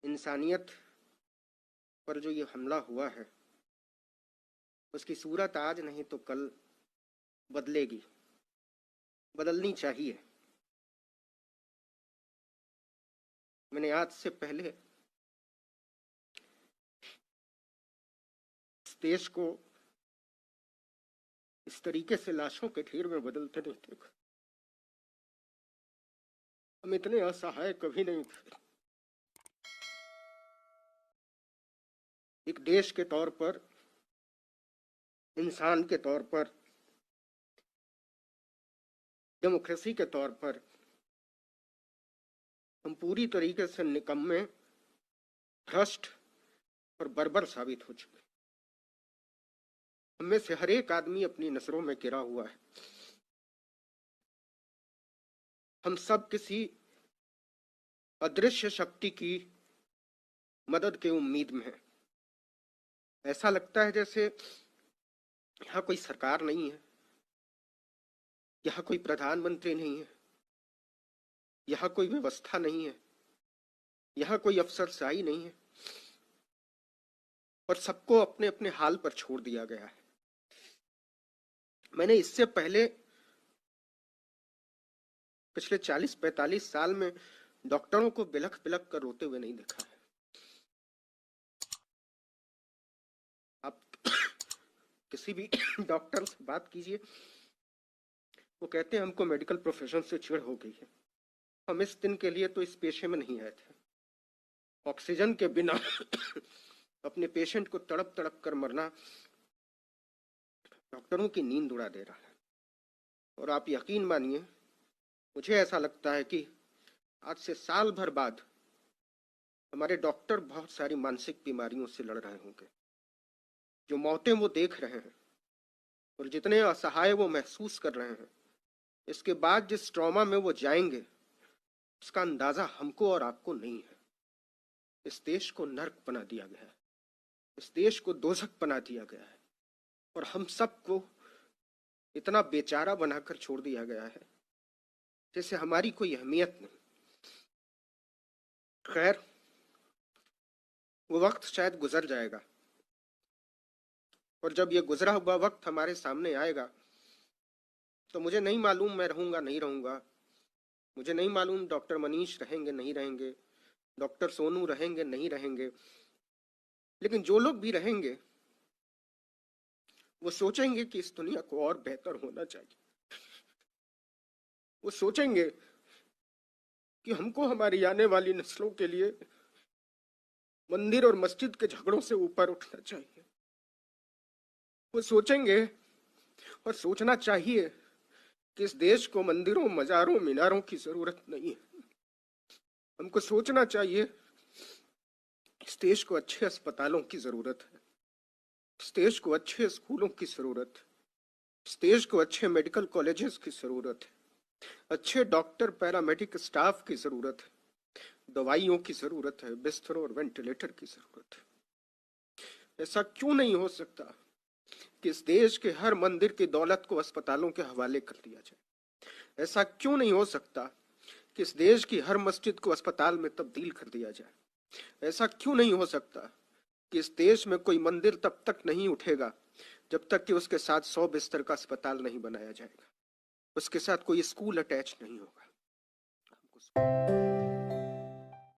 इंसानियत पर जो ये हमला हुआ है उसकी सूरत आज नहीं तो कल बदलेगी, बदलनी चाहिए। मैंने आज से पहले इस देश को इस तरीके से लाशों के ढेर में बदलते नहीं देखा। हम इतने असहाय कभी नहीं थे। एक देश के तौर पर, इंसान के तौर पर, डेमोक्रेसी के तौर पर हम पूरी तरीके से निकम्मे, भ्रष्ट और बर्बर साबित हो चुके। हम में से हर एक आदमी अपनी नजरों में गिरा हुआ है। हम सब किसी अदृश्य शक्ति की मदद की उम्मीद में है। ऐसा लगता है जैसे यहाँ कोई सरकार नहीं है, यहाँ कोई प्रधानमंत्री नहीं है, यहाँ कोई व्यवस्था नहीं है, यहाँ कोई अफसरशाही नहीं है और सबको अपने अपने हाल पर छोड़ दिया गया है। मैंने इससे पहले पिछले 40-45 साल में डॉक्टरों को बिलख बिलख कर रोते हुए नहीं देखा है। आप किसी भी डॉक्टर से बात कीजिए, वो कहते हैं हमको मेडिकल प्रोफेशन से चिढ़ हो गई है। हम इस दिन के लिए तो इस पेशे में नहीं आए थे। ऑक्सीजन के बिना अपने पेशेंट को तड़प तड़प कर मरना डॉक्टरों की नींद उड़ा दे रहा है। और आप यकीन मानिए, मुझे ऐसा लगता है कि आज से साल भर बाद हमारे डॉक्टर बहुत सारी मानसिक बीमारियों से लड़ रहे होंगे। जो मौतें वो देख रहे हैं और जितने असहाय वो महसूस कर रहे हैं, इसके बाद जिस ट्रॉमा में वो जाएंगे उसका अंदाजा हमको और आपको नहीं है। इस देश को नर्क बना दिया गया है, इस देश को दोजख बना दिया गया है और हम सबको इतना बेचारा बनाकर छोड़ दिया गया है जैसे हमारी कोई अहमियत नहीं। खैर, वो वक्त शायद गुजर जाएगा और जब ये गुजरा हुआ वक्त हमारे सामने आएगा तो मुझे नहीं मालूम मैं रहूंगा नहीं रहूंगा, मुझे नहीं मालूम डॉक्टर मनीष रहेंगे नहीं रहेंगे, डॉक्टर सोनू रहेंगे नहीं रहेंगे, लेकिन जो लोग भी रहेंगे वो सोचेंगे कि इस दुनिया को और बेहतर होना चाहिए। वो सोचेंगे कि हमको हमारी आने वाली नस्लों के लिए मंदिर और मस्जिद के झगड़ों से ऊपर उठना चाहिए। वो सोचेंगे और सोचना चाहिए कि इस देश को मंदिरों, मजारों, मीनारों की जरूरत नहीं है। हमको सोचना चाहिए इस देश को अच्छे अस्पतालों की जरूरत है, इस देश को अच्छे स्कूलों की जरूरत है, इस देश को अच्छे मेडिकल कॉलेजेस की जरूरत है, अच्छे डॉक्टर पैरामेडिक स्टाफ की जरूरत है, दवाइयों की जरूरत है, बिस्तरों और वेंटिलेटर की जरूरत है। ऐसा क्यों नहीं हो सकता कि इस देश के हर मंदिर की दौलत को अस्पतालों के हवाले कर दिया जाए? ऐसा क्यों नहीं हो सकता कि इस देश की हर मस्जिद को अस्पताल में तब्दील कर दिया जाए? ऐसा क्यों नहीं हो सकता कि इस देश में कोई मंदिर तब तक नहीं उठेगा जब तक कि उसके साथ 100 बिस्तर का अस्पताल नहीं बनाया जाएगा, उसके साथ कोई स्कूल अटैच नहीं होगा?